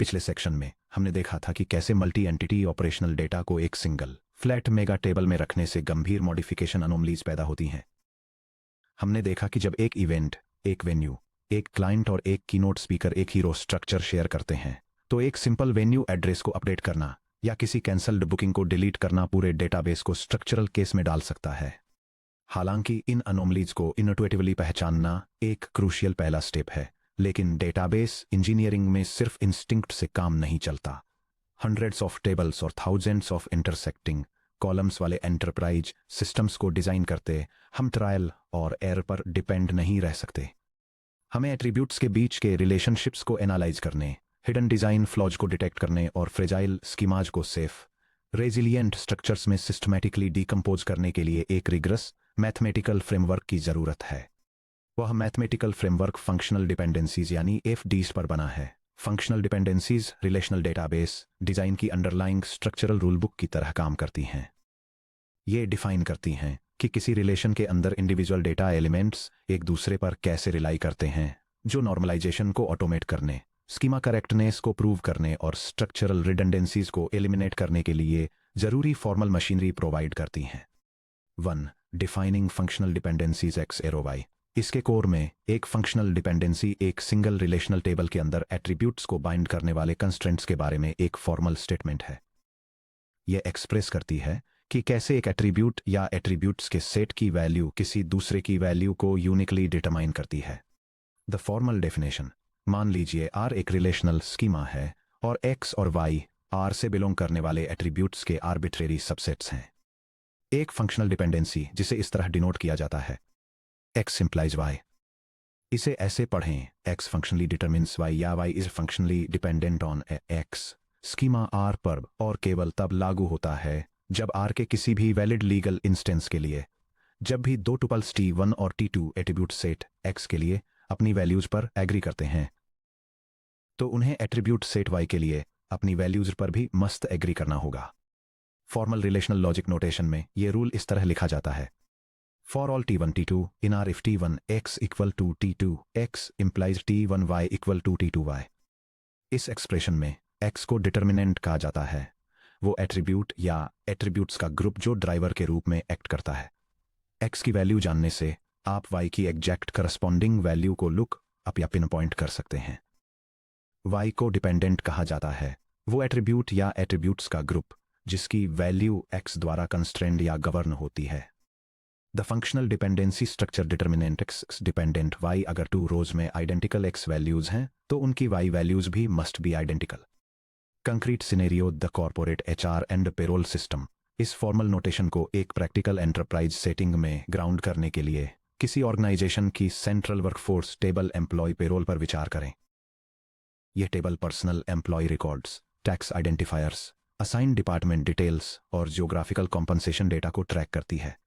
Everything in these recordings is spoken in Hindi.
पिछले सेक्शन में हमने देखा था कि कैसे मल्टी एंटिटी ऑपरेशनल डेटा को एक सिंगल फ्लैट मेगा टेबल में रखने से गंभीर मॉडिफिकेशन अनोमलीज पैदा होती हैं। हमने देखा कि जब एक इवेंट, एक वेन्यू, एक क्लाइंट और एक कीनोट स्पीकर एक हीरो स्ट्रक्चर शेयर करते हैं तो एक सिंपल वेन्यू एड्रेस को अपडेट करना या किसी कैंसल्ड बुकिंग को डिलीट करना पूरे डेटाबेस को स्ट्रक्चरल केस में डाल सकता है। हालांकि इन अनोमलीज को इनोवेटिवली पहचानना एक क्रूशियल पहला स्टेप है, लेकिन डेटाबेस इंजीनियरिंग में सिर्फ इंस्टिंक्ट से काम नहीं चलता। हंड्रेड्स ऑफ टेबल्स और थाउजेंड्स ऑफ इंटरसेक्टिंग कॉलम्स वाले एंटरप्राइज सिस्टम्स को डिजाइन करते हम ट्रायल और एरर पर डिपेंड नहीं रह सकते। हमें एट्रीब्यूट्स के बीच के रिलेशनशिप्स को एनालाइज करने, हिडन डिजाइन फ्लॉज को डिटेक्ट करने और फ्रेजाइल स्कीमाज को सेफ, रेजिलिएंट स्ट्रक्चर्स में सिस्टमैटिकली डिकम्पोज करने के लिए एक रिग्रस मैथमेटिकल फ्रेमवर्क की जरूरत है। वह मैथमेटिकल फ्रेमवर्क फंक्शनल डिपेंडेंसीज यानी एफडीज पर बना है। Functional dependencies relational database design की अंडरलाइंग स्ट्रक्चरल रूल बुक की तरह काम करती हैं। ये डिफाइन करती हैं कि किसी रिलेशन के अंदर इंडिविजुअल डेटा एलिमेंट्स एक दूसरे पर कैसे रिलाई करते हैं, जो नॉर्मलाइजेशन को ऑटोमेट करने, स्कीमा करेक्टनेस को प्रूव करने और स्ट्रक्चरल रिडंडेंसीज को एलिमिनेट करने के लिए जरूरी फॉर्मल मशीनरी प्रोवाइड करती हैं। 1. Defining functional dependencies X arrow Y. इसके कोर में एक फंक्शनल डिपेंडेंसी एक सिंगल रिलेशनल टेबल के अंदर एट्रीब्यूट्स को बाइंड करने वाले कंस्ट्रेंट्स के बारे में एक फॉर्मल स्टेटमेंट है। यह एक्सप्रेस करती है कि कैसे एक एट्रीब्यूट या एट्रीब्यूट्स के सेट की वैल्यू किसी दूसरे की वैल्यू को यूनिकली डिटरमाइन करती है। द फॉर्मल डेफिनेशन: मान लीजिए आर एक रिलेशनल स्कीमा है और एक्स और वाई आर से बिलोंग करने वाले एट्रीब्यूट्स के आर्बिट्रेरी सबसेट्स हैं। एक फंक्शनल डिपेंडेंसी जिसे इस तरह डिनोट किया जाता है: x implies y। इसे ऐसे पढ़ें: x functionally determines y या y is functionally dependent on x। Schema R पर और केवल तब लागू होता है जब R के किसी भी वैलिड लीगल इंस्टेंस के लिए, जब भी दो टुपल्स t1 और t2 एट्रीब्यूट सेट x के लिए अपनी वैल्यूज पर एग्री करते हैं, तो उन्हें एट्रीब्यूट सेट y के लिए अपनी वैल्यूज पर भी मस्त एग्री करना होगा। फॉर्मल रिलेशनल लॉजिक नोटेशन में यह रूल इस तरह लिखा जाता है: For all t1 t2 in R if t1 x equal to t2 x implies t1 y equal to t2 y। इस एक्सप्रेशन में x को डिटर्मिनेंट कहा जाता है, वो एट्रीब्यूट या एट्रीब्यूट्स का ग्रुप जो ड्राइवर के रूप में एक्ट करता है। x की वैल्यू जानने से आप y की एग्जैक्ट करस्पॉन्डिंग वैल्यू को लुक अप या पिन पॉइंट कर सकते हैं। y को डिपेंडेंट कहा जाता है, वो एट्रीब्यूट या एट्रीब्यूट्स का ग्रुप जिसकी वैल्यू x द्वारा कंस्ट्रेंड या गवर्न होती है। The functional dependency structure determinant x dependent y अगर 2 रोज में आइडेंटिकल x वैल्यूज हैं तो उनकी y वैल्यूज भी must be identical. Concrete scenario: the corporate HR and payroll system. इस फॉर्मल नोटेशन को एक प्रैक्टिकल एंटरप्राइज सेटिंग में ग्राउंड करने के लिए किसी ऑर्गेनाइजेशन की central workforce table employee payroll पर विचार करें। यह टेबल personal employee records, tax identifiers, assign department details और जियोग्राफिकल कॉम्पनसेशन डेटा को ट्रैक करती है।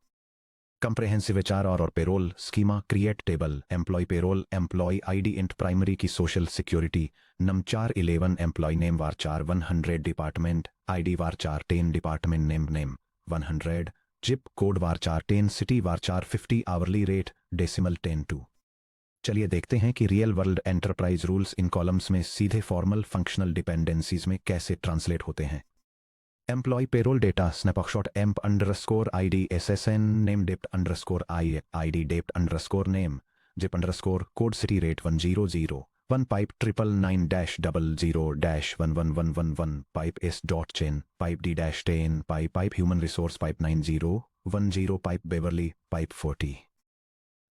कंप्रेहेंसिव HR और payroll schema: create table employee payroll employee ID int primary की सोशल सिक्योरिटी नम 411 एम्प्लॉय नेम वार 4 100 डिपार्टमेंट ID वार 4 10 डिपार्टमेंट नेम 100 जिप कोड वार 4 10 सिटी वार 4 50 आवरली रेट डेसिमल 10 2। चलिए देखते हैं कि real world enterprise rules in columns में सीधे फॉर्मल फंक्शनल डिपेंडेंसीज में कैसे ट्रांसलेट होते हैं। Employee payroll data snapshot emp underscore ID SSN name dept underscore I ID dept underscore name zip underscore code city rate 1001 pipe 999-00-11111 pipe S.chain pipe D-10 pipe human resource pipe 9010 pipe Beverly pipe 40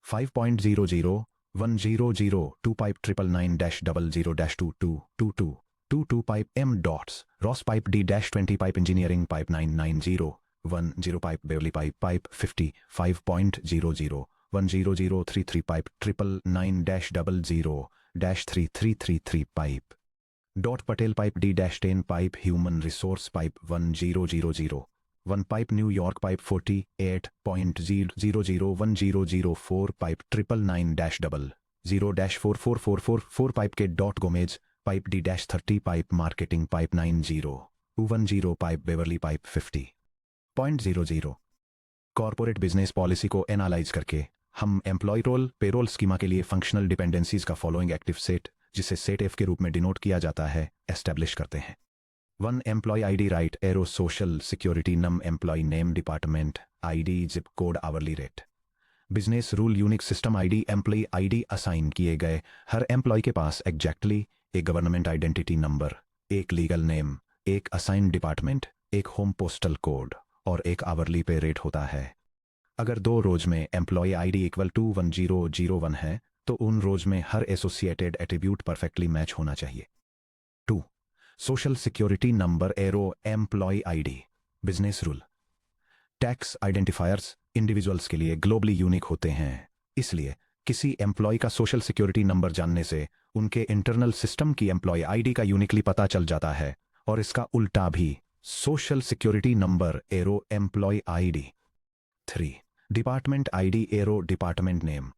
5.00-1002 pipe 999-00-2222 22 pipe M dots Ross pipe D-20 pipe engineering pipe 99010 pipe Beverly pipe 50 5.00-10033 pipe 999-00-3333 pipe dot Patel pipe D-10 pipe human resource pipe 1000 pipe New York pipe 48.0001004 pipe 999-00-4444 pipe के dot Gomez pipe D-30 pipe marketing pipe 9010 pipe Beverly pipe 50.00। Corporate business policy को एनालाइज करके हम एम्प्लॉय रोल पेरोल स्कीमा के लिए फंक्शनल डिपेंडेंसीज का फॉलोइंग एक्टिव सेट जिसे सेट एफ के रूप में डिनोट किया जाता है, एस्टेब्लिश करते हैं। 1 employee ID right arrow social security num employee name department ID zip code hourly rate business rule unique system ID employee ID assign किए गए हर एम्प्लॉय के पास एग्जैक्टली एक गवर्नमेंट आइडेंटिटी नंबर, एक लीगल नेम, एक असाइन डिपार्टमेंट, एक होम पोस्टल कोड और एक आवरली पे रेट होता है। अगर 2 रोज में एम्प्लॉय आईडी इक्वल टू 1001 है तो उन रोज में हर एसोसिएटेड एट्रीब्यूट परफेक्टली मैच होना चाहिए। 2 social security number arrow employee ID business rule tax identifiers individuals के लिए ग्लोबली यूनिक होते हैं, इसलिए किसी एम्प्लॉय का सोशल सिक्योरिटी नंबर जानने से उनके इंटरनल सिस्टम की एम्प्लॉय आईडी का यूनिकली पता चल जाता है और इसका उल्टा भी। Social security number arrow employee ID. 3 department ID arrow department name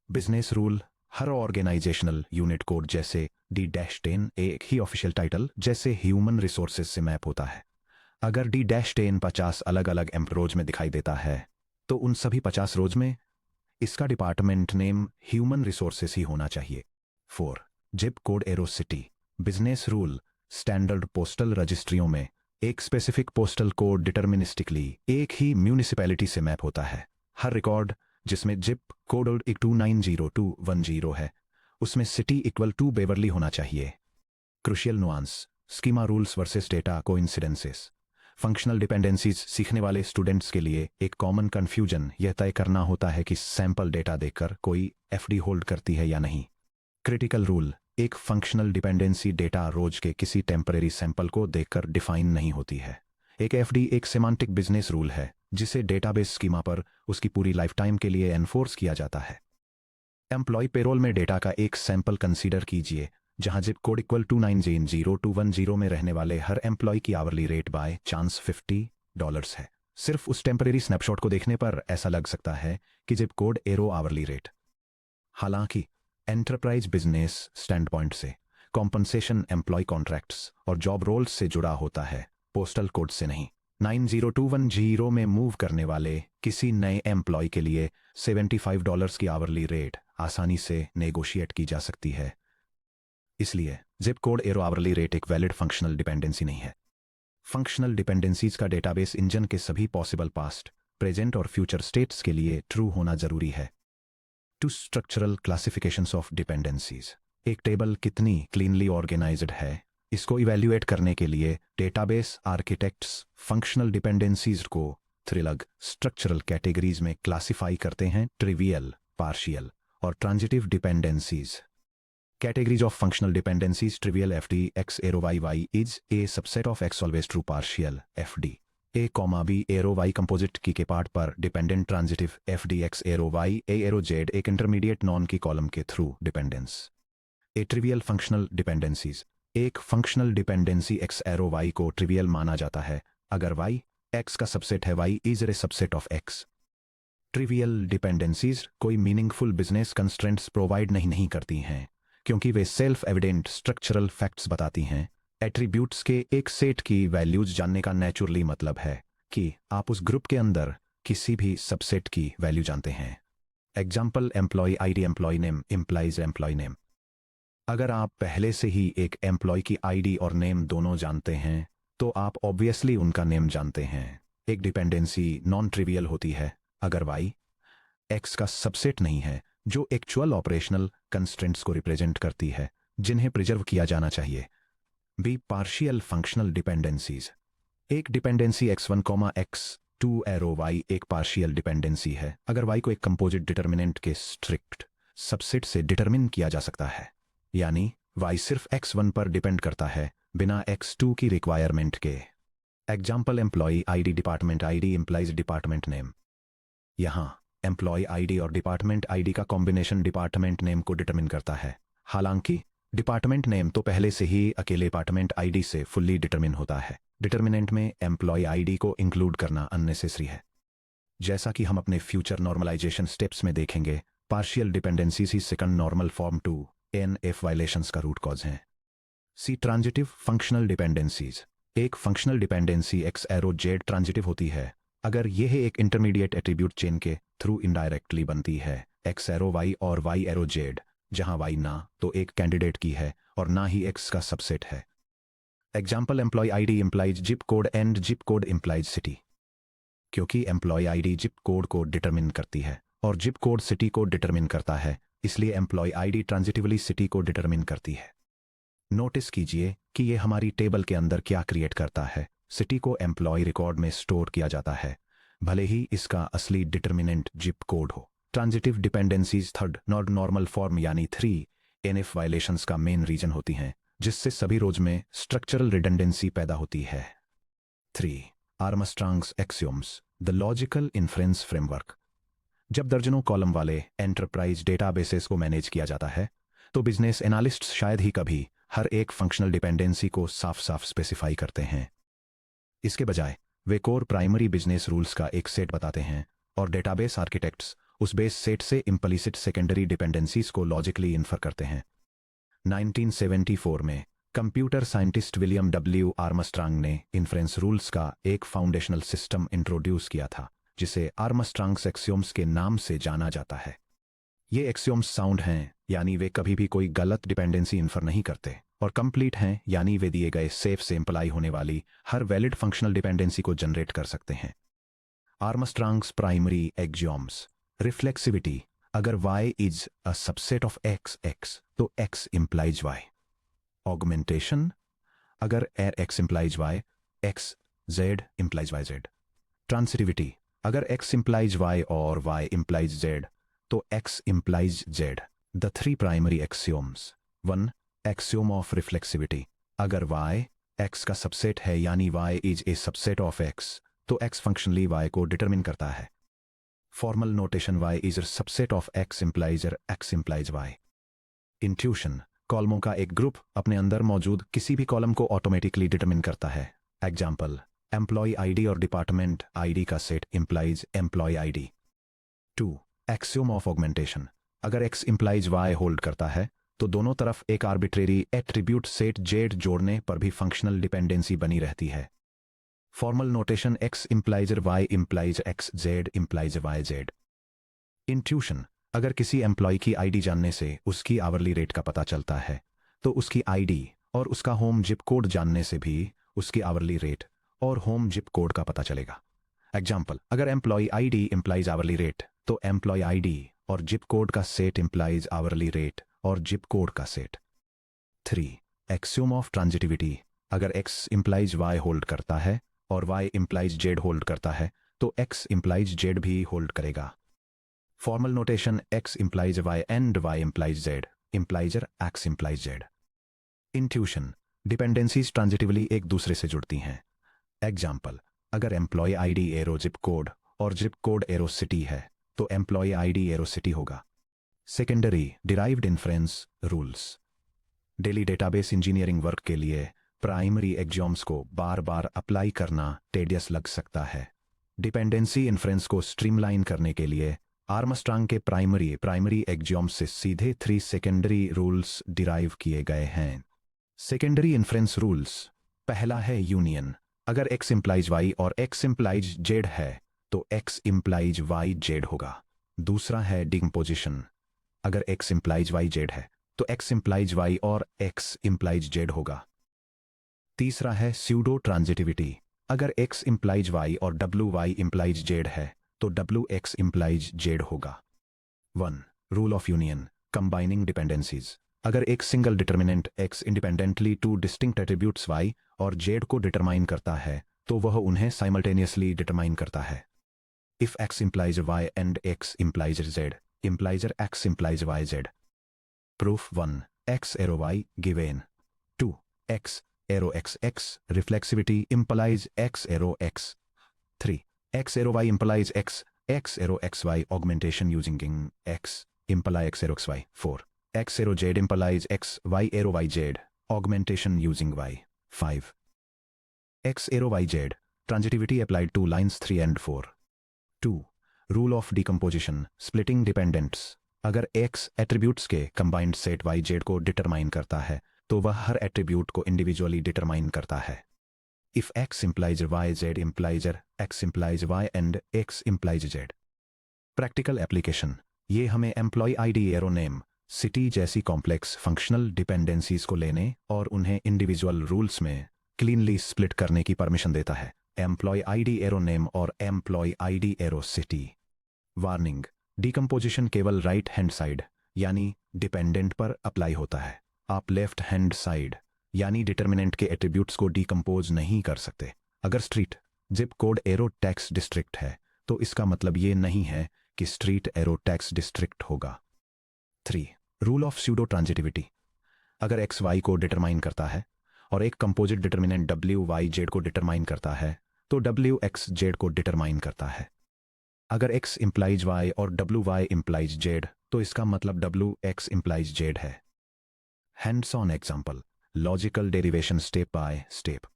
business rule हर ऑर्गेनाइजेशनल यूनिट कोड जैसे D-10 एक ही ऑफिशियल टाइटल जैसे ह्यूमन रिसोर्सेज से मैप होता है। अगर D-10 50 अलग अलग रोज में दिखाई देता है तो उन सभी 50 रोज में इसका डिपार्टमेंट नेम ह्यूमन रिसोर्सेज ही होना चाहिए। 4 zip code arrow city business rule standard postal रजिस्ट्रियों में एक स्पेसिफिक पोस्टल कोड डिटर्मिनिस्टिकली एक ही म्यूनिसिपैलिटी से मैप होता है। हर रिकॉर्ड जिसमें जिप कोड 290210 है उसमें सिटी इक्वल टू बेवरली होना चाहिए। Crucial nuance schema rules versus data coincidences functional dependencies सीखने वाले स्टूडेंट्स के लिए एक कॉमन कंफ्यूजन यह तय करना होता है कि सैंपल डेटा देखकर कोई एफडी होल्ड करती है या नहीं। क्रिटिकल रूल एक फंक्शनल डिपेंडेंसी डेटा रोज के किसी टेम्परेरी सैंपल को देखकर डिफाइन नहीं होती है। एक एफडी एक सेमांटिक बिजनेस रूल है जिसे डेटाबेस स्कीमा पर उसकी पूरी लाइफ टाइम के लिए एनफोर्स किया जाता है। एम्प्लॉय पेरोल में डेटा का एक सैंपल कंसीडर कीजिए जहां जिप कोड इक्वल टू 90210 में रहने वाले हर एम्प्लॉय की आवरली रेट बाय चांस $50 है। सिर्फ उस टेम्परेरी स्नैपशॉट को देखने पर ऐसा लग सकता है कि zip code arrow hourly rate. हालांकि एंटरप्राइज बिजनेस स्टैंड पॉइंट से कॉम्पनसेशन एम्प्लॉय कॉन्ट्रैक्ट्स और जॉब रोल्स से जुड़ा होता है, पोस्टल कोड से नहीं। 90210 में मूव करने वाले किसी नए एम्प्लॉय के लिए $75 की आवरली रेट आसानी से नेगोशिएट की जा सकती है। इसलिए zip code arrow hourly rate एक वैलिड फंक्शनल डिपेंडेंसी नहीं है। फंक्शनल डिपेंडेंसीज का डेटाबेस इंजन के सभी पॉसिबल पास्ट, प्रेजेंट और फ्यूचर स्टेट्स के लिए ट्रू होना जरूरी है। 2 स्ट्रक्चरल क्लासिफिकेशंस ऑफ डिपेंडेंसीज एक टेबल कितनी क्लीनली ऑर्गेनाइज्ड है इसको इवैल्यूएट करने के लिए डेटाबेस आर्किटेक्ट्स फंक्शनल डिपेंडेंसीज को 3 अलग स्ट्रक्चरल कैटेगरीज में क्लासिफाई करते हैं: ट्रिवियल, पार्शियल और transitive dependencies. Categories of functional dependencies trivial FD X arrow Y is a subset of X always true partial FD A, B arrow Y composite की के पार्ट पर dependent transitive FD X arrow Y A arrow Z एक intermediate non की कॉलम के through dependence। A trivial functional dependencies एक functional dependency X arrow Y को trivial माना जाता है अगर Y X का सबसेट है। Y is a subset of X। Trivial dependencies कोई meaningful business constraints provide नहीं करती हैं क्योंकि वे सेल्फ एविडेंट स्ट्रक्चरल फैक्ट्स बताती हैं। एट्रीब्यूट्स के एक सेट की वैल्यूज जानने का नेचुरली मतलब है कि आप उस ग्रुप के अंदर किसी भी सबसेट की वैल्यू जानते हैं। Example employee ID employee name implies employee name. अगर आप पहले से ही एक एम्प्लॉय की आईडी और नेम दोनों जानते हैं तो आप ऑब्वियसली उनका नेम जानते हैं। एक डिपेंडेंसी नॉन ट्रिवियल होती है अगर वाई एक्स का सबसेट नहीं है जो एक्चुअल ऑपरेशनल कंस्ट्रेंट्स को रिप्रेजेंट करती है जिन्हें प्रिजर्व किया जाना चाहिए। बी पार्शियल फंक्शनल डिपेंडेंसीज एक dependency x1, x2 arrow y एक पार्शियल डिपेंडेंसी है अगर y को एक कंपोजिट डिटर्मिनेंट के स्ट्रिक्ट सबसेट से डिटरमिन किया जा सकता है, यानी y सिर्फ x1 पर डिपेंड करता है बिना x2 की रिक्वायरमेंट के। Example employee ID department ID implies department name. यहां एम्प्लॉय आईडी और डिपार्टमेंट आईडी का कॉम्बिनेशन डिपार्टमेंट नेम को डिटरमिन करता है। हालांकि डिपार्टमेंट नेम तो पहले से ही अकेले डिपार्टमेंट आईडी से फुल्ली डिटरमिन होता है। डिटर्मिनेंट में एम्प्लॉय आईडी को इंक्लूड करना अननेसेसरी है। जैसा कि हम अपने फ्यूचर नॉर्मलाइजेशन स्टेप्स में देखेंगे, पार्शियल डिपेंडेंसीज ही second normal form 2NF violations का रूट कॉज हैं। सी ट्रांजिटिव फंक्शनल डिपेंडेंसीज एक functional dependency X arrow Z transitive होती है अगर यह एक इंटरमीडिएट एट्रीब्यूट चेन के थ्रू इनडायरेक्टली बनती है। एक्स एरो वाई और वाई एरो जेड जहां y ना तो एक कैंडिडेट की है और ना ही x का सबसेट है। Example employee ID implies zip code and zip code implies city. क्योंकि एम्प्लॉय आईडी जिप कोड को डिटरमिन करती है और जिप कोड सिटी को डिटरमिन करता है, इसलिए एम्प्लॉय आईडी ट्रांजिटिवली सिटी को डिटरमिन करती है। नोटिस कीजिए कि ये हमारी टेबल के अंदर क्या क्रिएट करता है। सिटी को एम्प्लॉय रिकॉर्ड में स्टोर किया जाता है, भले ही इसका असली डिटर्मिनेंट जिप कोड हो। Transitive dependencies third not normal form यानी 3NF वायलेशंस का मेन रीजन होती हैं, जिससे सभी रोज में स्ट्रक्चरल रिडंडेंसी पैदा होती है। 3. आर्मस्ट्रांग्स एक्सियोम्स, द लॉजिकल इन्फ्रेंस फ्रेमवर्क। जब दर्जनों कॉलम वाले एंटरप्राइज डेटाबेसेस को मैनेज किया जाता है, तो बिजनेस एनालिस्ट्स शायद ही कभी हर एक फंक्शनल डिपेंडेंसी को साफ साफ स्पेसिफाई करते हैं। इसके बजाय वे कोर प्राइमरी बिजनेस रूल्स का एक सेट बताते हैं और डेटाबेस आर्किटेक्ट्स उस बेस सेट से इम्प्लिसिट सेकेंडरी डिपेंडेंसीज को लॉजिकली इन्फर करते हैं। 1974 में computer scientist William W Armstrong ने इन्फ्रेंस रूल्स का एक फाउंडेशनल सिस्टम इंट्रोड्यूस किया था, जिसे आर्मस्ट्रांग्स एक्सियोम्स के नाम से जाना जाता है। ये एक्सियोम्स साउंड हैं, यानी वे कभी भी कोई गलत डिपेंडेंसी इन्फर नहीं करते, और कंप्लीट हैं, यानी वे दिए गए सेफ से इम्प्लाई होने वाली हर वैलिड फंक्शनल डिपेंडेंसी को जनरेट कर सकते हैं। आर्मस्ट्रांग्स प्राइमरी एक्सियोम्स। रिफ्लेक्सिविटी, अगर y is a subset of x तो x इंप्लाइज y। ऑगमेंटेशन, अगर x implies y, x z implies y z। ट्रांसिटिविटी, अगर x इंप्लाइज y और y इंप्लाइज z तो x implies z. The three primary axioms. 1. Axiom of reflexivity. अगर y x का सबसेट है यानी y is a subset of x, तो x functionally y को डिटरमिन करता है। Formal notation y is a subset of x implies x implies y. Intuition. कॉलमों का एक ग्रुप अपने अंदर मौजूद किसी भी कॉलम को ऑटोमेटिकली डिटरमिन करता है। एग्जाम्पल, एम्प्लॉय आईडी और डिपार्टमेंट आईडी का set implies employee ID. 2. Axiom of augmentation. अगर x इंप्लाइज y होल्ड करता है, तो दोनों तरफ एक आर्बिट्रेरी एट्रीब्यूट सेट z जोड़ने पर भी फंक्शनल डिपेंडेंसी बनी रहती है। Formal notation x implies y implies x, z implies y z। Intuition, अगर किसी एम्प्लॉय की आईडी जानने से उसकी आवरली रेट का पता चलता है, तो उसकी आईडी और उसका होम जिप कोड जानने से भी उसकी आवरली रेट और होम जिप कोड का पता चलेगा। एग्जाम्पल, अगर employee ID implies hourly rate, तो एम्प्लॉय आईडी और जिप कोड का सेट इंप्लाइज आवरली रेट और जिप कोड का सेट। 3. Axiom of transitivity. अगर x इंप्लाइज y होल्ड करता है और y इंप्लाइज z होल्ड करता है, तो x इंप्लाइज z भी होल्ड करेगा। Formal notation x implies y and y implies z, implies x implies z। Intuition, dependencies transitively एक दूसरे से जुड़ती हैं। एग्जाम्पल, अगर employee ID arrow zip code और जिप कोड एरो सिटी है, तो एम्प्लॉय आईडी एरो सिटी होगा। Secondary derived inference rules. Daily database engineering work के लिए प्राइमरी एक्सियोम्स को बार बार अप्लाई करना टेडियस लग सकता है। डिपेंडेंसी इन्फ्रेंस को स्ट्रीमलाइन करने के लिए आर्मस्ट्रांग के प्राइमरी एक्सियोम्स से सीधे 3 सेकेंडरी रूल्स डिराइव किए गए हैं। Secondary inference rules. पहला है यूनियन। अगर x इंप्लाइज y और x इंप्लाइज z है, तो x इंप्लाइज y z होगा। दूसरा है डिकम्पोजिशन। अगर x इंप्लाइज y z है, तो x इंप्लाइज y और x इंप्लाइज z होगा। तीसरा है स्यूडो ट्रांजिटिविटी। अगर x इंप्लाइज y और wy इंप्लाइज z है, तो wx इंप्लाइज z होगा। 1. Rule of union, combining dependencies. अगर एक single determinant x independently 2 distinct attributes y और z को डिटरमाइन करता है, तो वह उन्हें साइमल्टेनियसली डिटरमाइन करता है। If x implies y and x implies z, implies x implies yz. Proof 1. X arrow y given. 2. X arrow x reflexivity implies x arrow x. 3. X arrow y implies x arrow xy augmentation using x imply x arrow xy. 4. X arrow z implies x y arrow yz augmentation using y. 5. X arrow yz transitivity applied to lines 3 and 4. 2. Rule of decomposition, splitting dependents. अगर x एट्रीब्यूट्स के कंबाइंड सेट y z को डिटरमाइन करता है, तो वह हर एट्रीब्यूट को इंडिविजुअली डिटरमाइन करता है। If x implies y, z implies x implies y and x implies z. Practical application, ये हमें employee ID arrow name city जैसी कॉम्प्लेक्स फंक्शनल डिपेंडेंसीज को लेने और उन्हें इंडिविजुअल रूल्स में क्लीनली स्प्लिट करने की परमिशन देता है। एम्प्लॉय आईडी एरो नेम और employee ID arrow city. Warning, decomposition केवल राइट हैंड साइड यानी डिपेंडेंट पर अप्लाई होता है। आप लेफ्ट हैंड साइड यानी डिटर्मिनेंट के एट्रीब्यूट्स को डिकम्पोज नहीं कर सकते। अगर street zip code arrow tax district है तो इसका मतलब ये नहीं है कि स्ट्रीट एरो टैक्स डिस्ट्रिक्ट होगा। 3. Rule of pseudo transitivity. अगर एक्स वाई को डिटरमाइन करता है और एक composite determinant W Y Z को डिटरमाइन करता है तो डब्ल्यू एक्स जेड को डिटरमाइन करता है। अगर x इंप्लाइज y और WY इंप्लाइज z तो इसका मतलब WX इंप्लाइज z है। Hands on example, logical derivation step by step.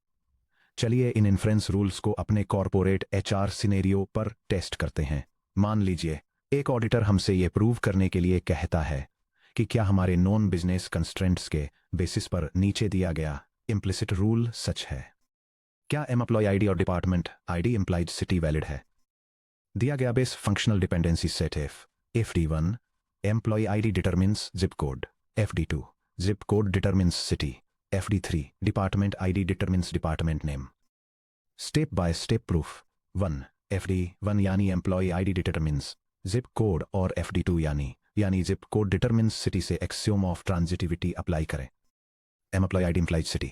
चलिए इन इन्फ्रेंस रूल्स को अपने कॉर्पोरेट HR सिनेरियो पर टेस्ट करते हैं। मान लीजिए एक ऑडिटर हमसे ये प्रूव करने के लिए कहता है कि क्या हमारे नॉन बिजनेस कंस्ट्रेंट्स के बेसिस पर नीचे दिया गया इम्प्लिसिट रूल सच है। क्या एम्प्लॉय आईडी और department ID implies city valid है। दिया गया base functional dependency set FD1 employee ID determines zip code, FD2 zip code determines city, FD3 department ID determines department name. Step by step proof. 1. FD1 यानी employee ID determines zip code और FD2 यानी जिप कोड डिटरमिन्स सिटी से एक्सियोम ऑफ ट्रांजिटिविटी अप्लाई करें। Employ ID implies city.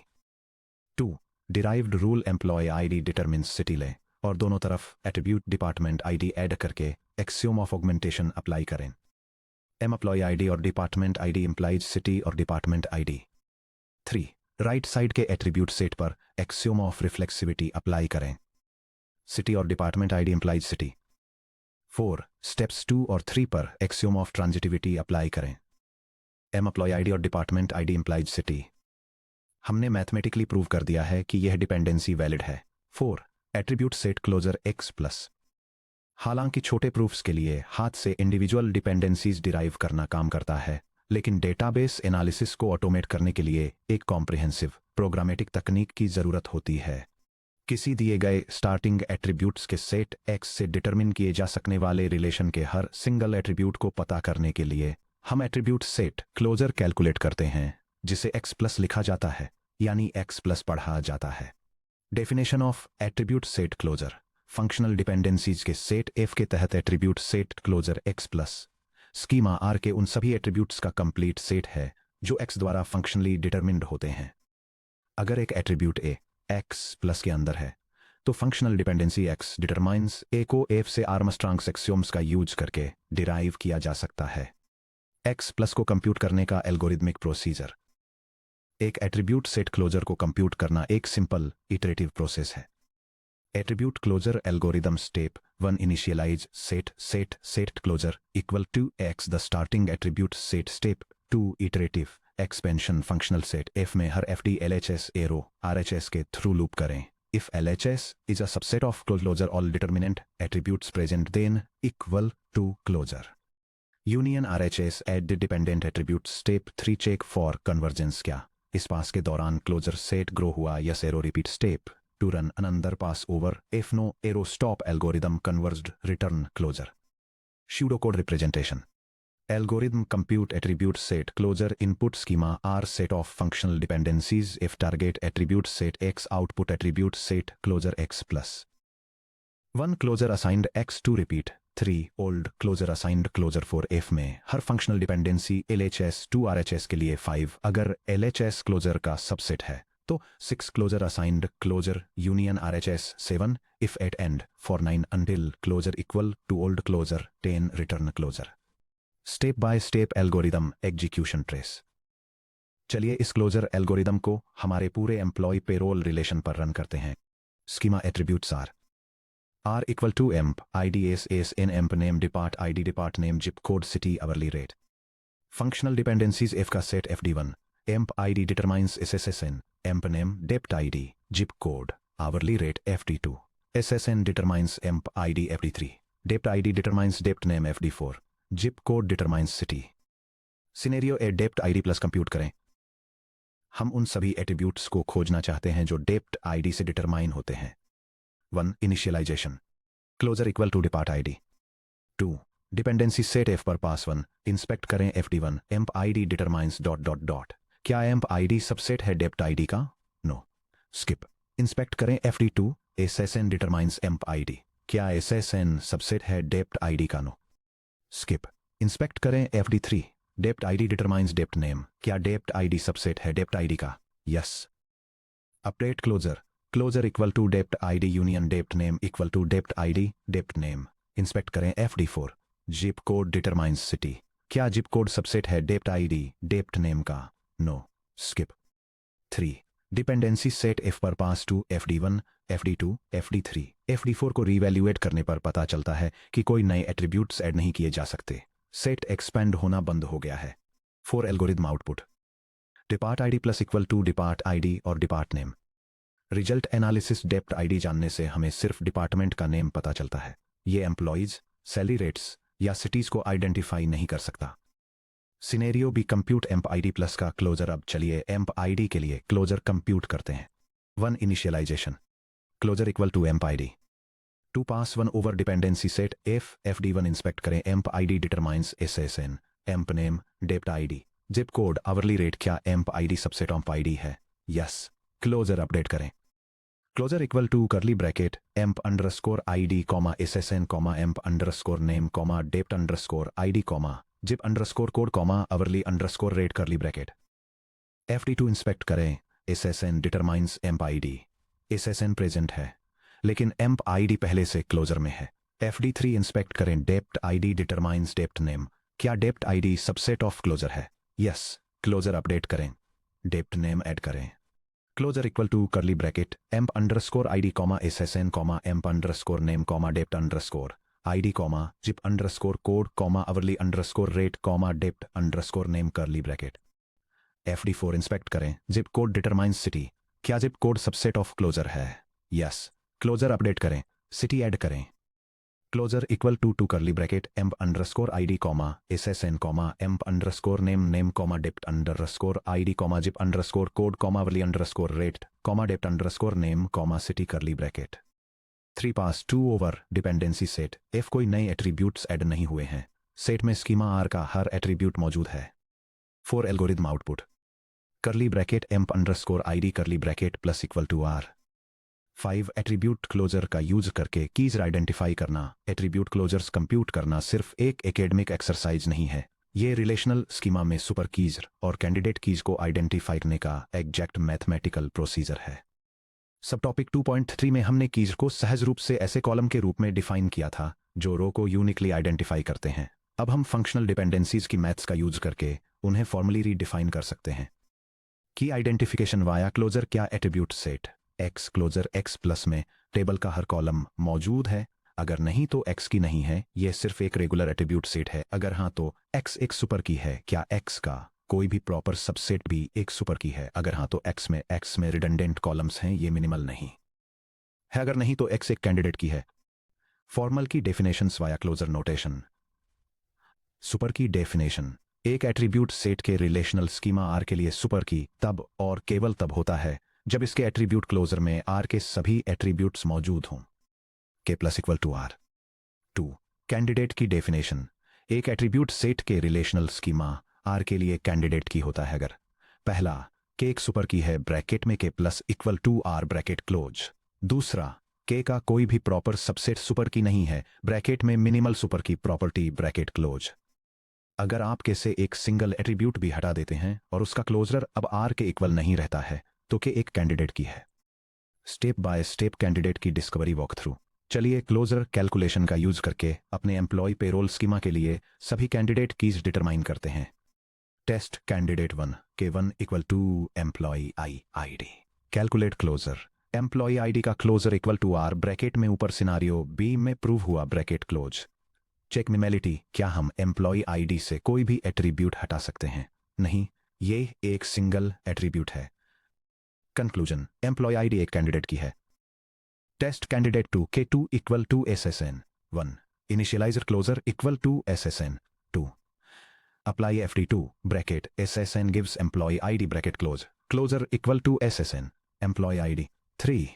2. Derived rule employee ID determines city लें और दोनों तरफ एट्रीब्यूट डिपार्टमेंट आईडी ऐड करके एक्सियोम ऑफ ऑगमेंटेशन अप्लाई करें। एम्प्लॉय आईडी और डिपार्टमेंट आईडी इंप्लाइज सिटी और डिपार्टमेंट आईडी। 3. राइट साइड के एट्रीब्यूट सेट पर एक्सियोम ऑफ रिफ्लेक्सिविटी अप्लाई करें। सिटी और department ID implies city. 4. Steps 2 और 3 पर एक्सियोम ऑफ ट्रांजिटिविटी अप्लाई करें। एम्प्लॉय आईडी और डिपार्टमेंट आईडी इंप्लाइज सिटी। हमने मैथमेटिकली प्रूव कर दिया है कि यह डिपेंडेंसी वैलिड है। 4. Attribute set closure X+। हालांकि छोटे प्रूफ्स के लिए हाथ से इंडिविजुअल डिपेंडेंसीज डिराइव करना काम करता है, लेकिन डेटाबेस एनालिसिस को ऑटोमेट करने के लिए एक कॉम्प्रिहेंसिव प्रोग्रामेटिक तकनीक की जरूरत होती है। किसी दिए गए स्टार्टिंग एट्रीब्यूट्स के सेट X से डिटरमिन किए जा सकने वाले रिलेशन के हर सिंगल एट्रीब्यूट को पता करने के लिए हम एट्रीब्यूट सेट क्लोजर कैलकुलेट करते हैं, जिसे X+ लिखा जाता है यानी X+ पढ़ा जाता है। Definition of attribute set closure. Functional dependencies के सेट F के तहत attribute set closure X+ schema R के उन सभी एट्रीब्यूट्स का कंप्लीट सेट है जो X द्वारा फंक्शनली डिटरमिन्ड होते हैं। अगर एक एट्रीब्यूट A X+ के अंदर है तो functional dependency X determines A को F से आर्मस्ट्रांग्स एक्सियोम्स का यूज करके डिराइव किया जा सकता है। X+ को कंप्यूट करने का एल्गोरिदमिक प्रोसीजर। एक एट्रीब्यूट सेट क्लोजर को कंप्यूट करना एक सिंपल इटरेटिव प्रोसेस है। Attribute closure algorithm step 1 initialize set closure equal to X the starting attribute set. Step 2 iterative expansion functional set F में हर FD LHS एरो RHS के थ्रू लूप करें। If LHS is a subset of closure all determinant attributes present then equal to closure. Union RHS add the dependent attributes. Step 3 check for convergence। क्या इस पास के दौरान क्लोजर सेट ग्रो हुआ? Yes arrow repeat. Step 2 run another pass over if no arrow stop algorithm converged return closure. Pseudo code representation. Algorithm compute attribute set closure input schema R set of functional dependencies if target attribute set X output attribute set closure X+. 1 closure assigned X. 2 repeat 3 old closure assigned closure for F में हर functional dependency LHS 2 RHS के लिए 5 अगर LHS closure का सबसेट है तो 6 closure assigned closure union RHS 7 if at end for 9 until closure equal to old closure 10 return closure। Step by step algorithm execution trace. चलिए इस क्लोजर एल्गोरिदम को हमारे पूरे एम्प्लॉय पेरोल रिलेशन पर रन करते हैं। Schema attributes R equal to emp IDS in emp name depart ID depart name zip code city hourly rate. Functional dependencies F का set FD1 emp ID determines SSN emp name dept ID zip code hourly rate FD2 SSN determines emp ID FD3 dept ID determines dept name FD4 zip code determines city. Scenario A dept ID plus compute करें। हम उन सभी एट्रीब्यूट्स को खोजना चाहते हैं जो डेप्ट आईडी से डिटरमाइन होते हैं। 1 initialization closure equal to depart ID. 2 dependency set F पर पास 1 इंस्पेक्ट करें FD1 emp ID determines dot dot dot. क्या एम्प आईडी सबसेट है डेप्ट आईडी का? नो। स्किप। इंस्पेक्ट करें FD2 SSN determines emp ID. क्या SSN सबसेट है डेप्ट आईडी का? नो। स्किप। इंस्पेक्ट करें FD3 dept ID determines dept name. क्या डेप्ट आईडी सबसेट है डेप्ट आईडी का? Yes. Update closure. Closure equal to dept ID union dept name equal to dept ID dept name. Inspect करें FD4 zip code determines city. क्या जिप कोड सबसेट है डेप्ट आईडी डेप्ट नेम का? No. Skip. 3 dependency set F पर pass to FD1 FD2 FD3 FD4 को रीवैल्यूएट करने पर पता चलता है कि कोई नए एट्रीब्यूट्स ऐड नहीं किए जा सकते। सेट एक्सपेंड होना बंद हो गया है। 4 algorithm output depart ID plus equal to depart ID और depart name. Result analysis dept ID जानने से हमें सिर्फ डिपार्टमेंट का नेम पता चलता है। ये एम्प्लॉइज, सैलरी रेट्स या सिटीज को आइडेंटिफाई नहीं कर सकता। सिनेरियो भी कंप्यूट एम्प आईडी प्लस का क्लोजर। अब चलिए एम्प आईडी के लिए क्लोजर कंप्यूट करते हैं। 1 initialization closure equal to emp ID 2 pass 1 over dependency set F FD1 inspect करें emp ID determines SSN emp name dept ID zip code hourly rate. क्या emp ID subset of ID है? यस। क्लोजर अपडेट करें। Closure equal to curly bracket amp underscore ID comma SSN comma emp underscore name comma dept underscore ID comma zip underscore code comma hourly underscore rate करली ब्रैकेट। FD2 इंस्पेक्ट करें SSN determines emp ID. SSN present है लेकिन एम्प आईडी पहले से क्लोजर में है। FD3 इंस्पेक्ट करें dept ID determines dept name. क्या dept ID subset of closure है? यस। क्लोजर अपडेट करें। डेप्ट नेम ऐड करें। Closure equal to curly bracket amp underscore ID comma SSN comma emp underscore name comma dept underscore ID comma zip underscore code comma hourly underscore rate comma dept underscore name curly bracket. FD4 inspect करें जिप कोड डिटरमाइंस सिटी। क्या zip code subset of closure है? यस। क्लोजर अपडेट करें। सिटी ऐड करें। Closure equal to curly bracket amp underscore ID comma SSN comma emp underscore name comma dept underscore ID comma zip underscore code comma hourly underscore rate comma dept underscore name comma city curly bracket. 3 pass 2 over dependency set F कोई नए एट्रीब्यूट्स ऐड नहीं हुए हैं। सेट में स्कीमा R का हर एट्रीब्यूट मौजूद है। 4 algorithm output curly bracket amp underscore ID curly bracket plus equal to R। 5 attribute closure का यूज करके कीज आइडेंटिफाई करना। एट्रीब्यूट क्लोजर्स कंप्यूट करना सिर्फ एक एकेडमिक एक्सरसाइज नहीं है, ये रिलेशनल स्कीमा में सुपर कीज और कैंडिडेट कीज को आइडेंटिफाई करने का एग्जैक्ट मैथमेटिकल प्रोसीजर है। सब टॉपिक 2.3 में हमने कीज को सहज रूप से ऐसे कॉलम के रूप में डिफाइन किया था जो रो को यूनिकली आइडेंटिफाई करते हैं। अब हम फंक्शनल डिपेंडेंसीज की मैथ्स का यूज करके उन्हें फॉर्मली रीडिफाइन कर सकते हैं। Key identification via closure. क्या attribute set X closure X plus में टेबल का हर कॉलम मौजूद है? अगर नहीं तो एक्स की नहीं है, यह सिर्फ एक रेगुलर एट्रीब्यूट सेट है। अगर हाँ तो एक्स एक सुपर की है। क्या एक्स का कोई भी प्रॉपर सबसेट भी एक सुपर की है? अगर हाँ तो एक्स में रिडंडेंट कॉलम्स हैं, ये मिनिमल नहीं है। अगर नहीं तो एक्स एक कैंडिडेट की है। Formal key definitions via closure notation. Super key definition एक एट्रीब्यूट सेट के रिलेशनल स्कीमा R के लिए सुपर की तब और केवल तब होता है जब इसके एट्रीब्यूट क्लोजर में R के सभी एट्रीब्यूट्स मौजूद हों। K plus equal to R। 2 candidate key definition एक एट्रीब्यूट सेट के रिलेशनल स्कीमा R के लिए कैंडिडेट की होता है अगर पहला K एक सुपर की है ब्रैकेट में K plus equal to R bracket close. दूसरा K का कोई भी प्रॉपर सबसेट सुपर की नहीं है ब्रैकेट में मिनिमल सुपर की प्रॉपर्टी ब्रैकेट क्लोज। अगर आप K से एक सिंगल एट्रीब्यूट भी हटा देते हैं और उसका क्लोजर अब R के इक्वल नहीं रहता है तो K एक कैंडिडेट की है। स्टेप बाय स्टेप कैंडिडेट की डिस्कवरी वॉक थ्रू। चलिए क्लोजर कैलकुलेशन का यूज करके अपने एम्प्लॉय पेरोल स्कीमा के लिए सभी कैंडिडेट कीज डिटरमाइन करते हैं। Test candidate 1 K1 equal to employ ID। Calculate closure employ ID का closure equal to R bracket में ऊपर सिनारियो B में प्रूव हुआ ब्रैकेट क्लोज। चेक निमेलिटी क्या हम एम्प्लॉय ID से कोई भी एट्रीब्यूट हटा सकते हैं? नहीं, ये एक सिंगल एट्रीब्यूट है। कंक्लूजन एम्प्लॉय ID एक कैंडिडेट की है। Test candidate 2 K2 equal to SSN 1 initializer closure equal to SSN 2 apply FD2 bracket SSN gives employ ID bracket closure equal to SSN employ ID 3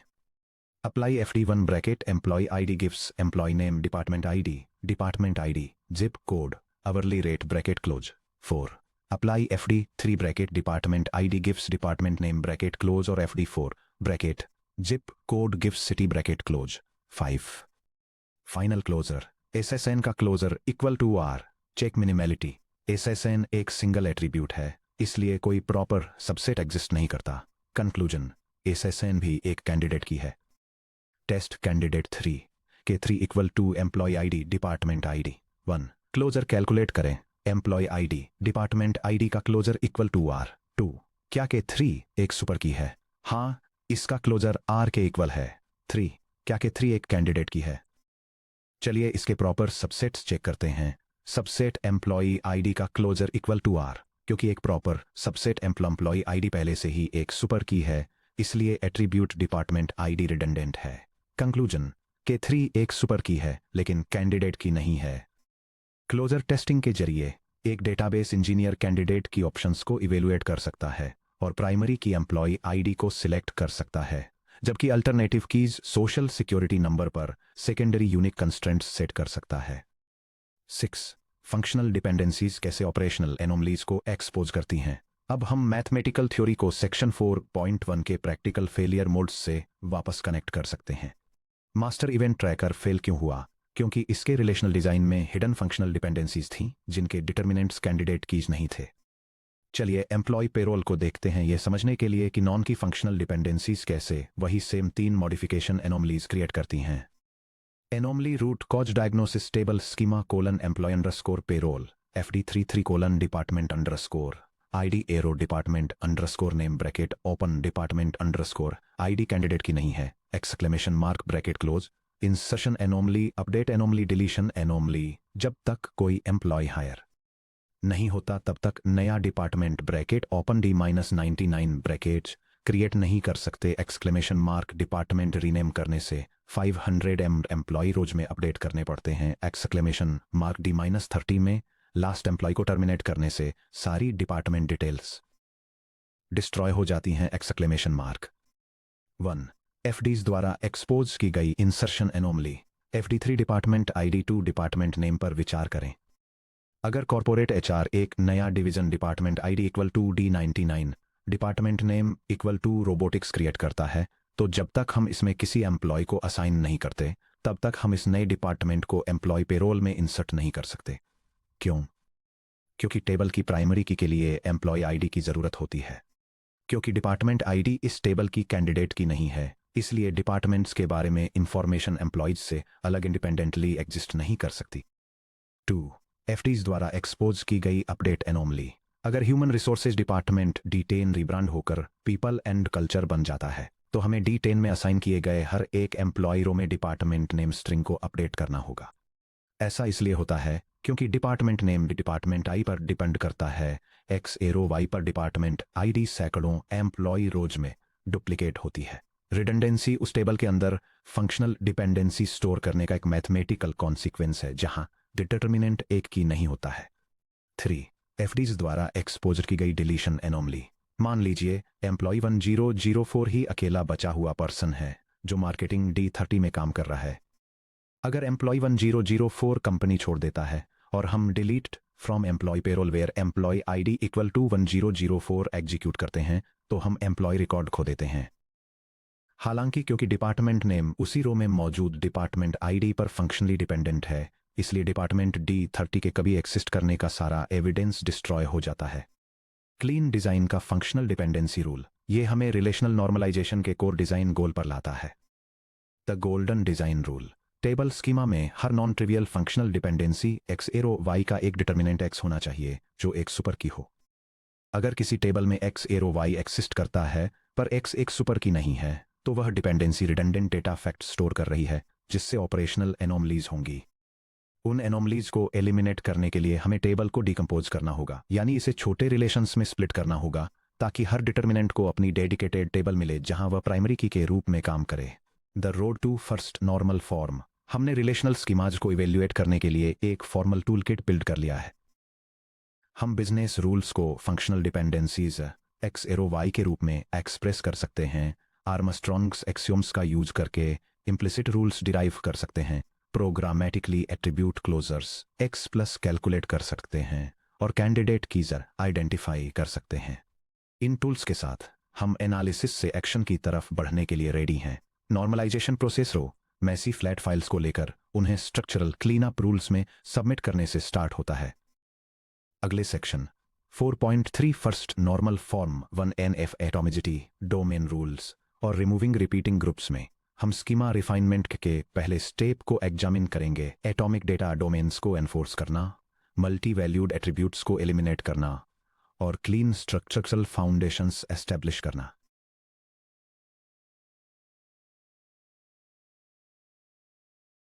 apply FD1 bracket employ ID gives employ name department ID department ID, zip code, hourly rate bracket close. 4. Apply FD 3 bracket department ID gives department name bracket close और FD 4 bracket zip code gives city bracket close. 5. Final closure, SSN का closure equal to R. Check minimality, SSN एक सिंगल एट्रीब्यूट है, इसलिए कोई प्रॉपर सबसेट एग्जिस्ट नहीं करता। कंक्लूजन, एसएसएन भी एक कैंडिडेट की है। Test candidate 3 K 3 equal to employ ID department ID. 1. Closure calculate करें, एम्प्लॉय आईडी डिपार्टमेंट आईडी का क्लोजर इक्वल टू आर। 2. क्या के 3 एक सुपर की है? हाँ, इसका क्लोजर आर के इक्वल है। 3. क्या के 3 एक कैंडिडेट की है? चलिए इसके प्रॉपर सबसेट्स चेक करते हैं। सबसेट एम्प्लॉय आईडी का क्लोजर इक्वल टू आर, क्योंकि एक प्रॉपर सबसेट एम्प्लॉय आईडी पहले से ही एक सुपर की है, इसलिए एट्रीब्यूट डिपार्टमेंट आईडी रिडंडेंट है। कंक्लूजन, के 3 एक सुपर की है लेकिन कैंडिडेट की नहीं है। क्लोजर टेस्टिंग के जरिए एक डेटाबेस इंजीनियर कैंडिडेट की ऑप्शंस को इवेलुएट कर सकता है और प्राइमरी की एम्प्लॉय आईडी को सिलेक्ट कर सकता है, जबकि alternative keys social security number पर सेकेंडरी यूनिक कंस्ट्रेंट्स सेट कर सकता है। 6. फंक्शनल डिपेंडेंसीज कैसे ऑपरेशनल एनोमलीज को एक्सपोज करती हैं। अब हम मैथमेटिकल थ्योरी को सेक्शन 4.1 के प्रैक्टिकल फेलियर मोड्स से वापस कनेक्ट कर सकते हैं। मास्टर इवेंट ट्रैकर फेल क्यों हुआ? क्योंकि इसके रिलेशनल डिजाइन में हिडन फंक्शनल डिपेंडेंसीज थीं जिनके डिटर्मिनेंट्स कैंडिडेट कीज नहीं थे। चलिए एम्प्लॉय पेरोल को देखते हैं, यह समझने के लिए कि नॉन की फंक्शनल डिपेंडेंसीज कैसे वही सेम 3 मॉडिफिकेशन एनोमलीज क्रिएट करती हैं। Anomaly root cause diagnosis table schema colon employ underscore payroll FD33 colon department underscore ID arrow department underscore name bracket open department underscore ID candidate key नहीं है exclamation mark bracket close. Insertion anomaly, update anomaly, deletion anomaly. जब तक कोई एम्प्लॉय हायर नहीं होता तब तक नया department bracket open D-99 bracket create नहीं कर सकते। एक्सक्लेमेशन मार्क डिपार्टमेंट रीनेम करने से 500 एम्प्लॉय रोज में अपडेट करने पड़ते हैं। एक्सक्लेमेशन मार्क D-30 में लास्ट एम्प्लॉय को टर्मिनेट करने से सारी डिपार्टमेंट डिटेल्स डिस्ट्रॉय हो जाती हैं। Exclamation mark 1. एफडीज द्वारा एक्सपोज की गई insertion anomaly FD3 department ID 2 department name पर विचार करें। अगर कॉर्पोरेट HR एक नया division department ID equal to D-99 department name equal to robotics create करता है, तो जब तक हम इसमें किसी एम्प्लॉय को असाइन नहीं करते तब तक हम इस नए डिपार्टमेंट को एम्प्लॉय पेरोल में इंसर्ट नहीं कर सकते। क्यों? क्योंकि टेबल की प्राइमरी की के लिए एम्प्लॉय आईडी की जरूरत होती है। क्योंकि डिपार्टमेंट आईडी इस टेबल की कैंडिडेट की नहीं है, इसलिए डिपार्टमेंट्स के बारे में इंफॉर्मेशन एम्प्लॉयज से अलग इंडिपेंडेंटली एग्जिस्ट नहीं कर सकती। 2. एफडीज द्वारा एक्सपोज की गई अपडेट एनोमली। अगर human resources department D10 rebrand होकर पीपल एंड कल्चर बन जाता है, तो हमें D10 में असाइन किए गए हर एक एम्प्लॉय रो में डिपार्टमेंट नेम स्ट्रिंग को अपडेट करना होगा। ऐसा इसलिए होता है क्योंकि डिपार्टमेंट नेम डिपार्टमेंट आई पर डिपेंड करता है। X एरो Y पर डिपार्टमेंट आईडी सैकड़ों एम्प्लॉय रोज में डुप्लीकेट होती है। रिडंडेंसी उस टेबल के अंदर फंक्शनल डिपेंडेंसी स्टोर करने का एक मैथमेटिकल कॉन्सिक्वेंस है जहां डिटर्मिनेंट एक की नहीं होता है। 3. एफडीज द्वारा एक्सपोजर की गई डिलीशन एनोमली। मान लीजिए एम्प्लॉय 1004 ही अकेला बचा हुआ पर्सन है जो मार्केटिंग D30 में काम कर रहा है। अगर एम्प्लॉय 1004 कंपनी छोड़ देता है और हम delete from employ payroll where employ ID equal to 1004 execute करते हैं, तो हम एम्प्लॉय रिकॉर्ड खो देते हैं। हालांकि क्योंकि डिपार्टमेंट नेम उसी रो में मौजूद डिपार्टमेंट आईडी पर फंक्शनली डिपेंडेंट है, इसलिए डिपार्टमेंट D30 के कभी एक्सिस्ट करने का सारा एविडेंस डिस्ट्रॉय हो जाता है। क्लीन डिजाइन का फंक्शनल डिपेंडेंसी रूल, ये हमें रिलेशनल नॉर्मलाइजेशन के कोर डिजाइन गोल पर लाता है। The golden design rule. Table schema में हर non trivial functional dependency X arrow Y का एक डिटर्मिनेंट X होना चाहिए जो एक सुपर की हो। अगर किसी टेबल में X एरो Y एक्सिस्ट करता है पर X एक सुपर की नहीं है, तो वह dependency redundant data fact store कर रही है जिससे ऑपरेशनल एनोमलीज होंगी। उन एनोमलीज को एलिमिनेट करने के लिए हमें टेबल को डिकम्पोज करना होगा, यानी इसे छोटे रिलेशंस में स्प्लिट करना होगा ताकि हर डिटर्मिनेंट को अपनी डेडिकेटेड टेबल मिले जहां वह प्राइमरी की के रूप में काम करे। The road to first normal form. हमने रिलेशनल स्कीमाज को इवेल्युएट करने के लिए एक फॉर्मल टूलकिट बिल्ड कर लिया है। हम बिजनेस रूल्स को functional dependencies X arrow Y के रूप में एक्सप्रेस कर सकते हैं। आर्मस्ट्रॉन्ग्स एक्सियोम्स का यूज करके इम्प्लिसिट रूल्स डिराइव कर सकते हैं। Programmatically attribute closures x plus calculate कर सकते हैं और कैंडिडेट कीजर आइडेंटिफाई कर सकते हैं। इन टूल्स के साथ हम एनालिसिस से एक्शन की तरफ बढ़ने के लिए रेडी हैं। नॉर्मलाइजेशन प्रोसेस रो मैसी फ्लैट फाइल्स को लेकर उन्हें स्ट्रक्चरल क्लीनअप रूल्स में सबमिट करने से स्टार्ट होता है। अगले section 4.3 first normal form 1 NF atomicity domain rules और रिमूविंग रिपीटिंग ग्रुप्स में हम स्कीमा रिफाइनमेंट के पहले स्टेप को एग्जामिन करेंगे। एटॉमिक डेटा डोमेन्स को एनफोर्स करना, मल्टी वैल्यूड एट्रीब्यूट्स को एलिमिनेट करना और क्लीन स्ट्रक्चरल फाउंडेशंस एस्टेब्लिश करना।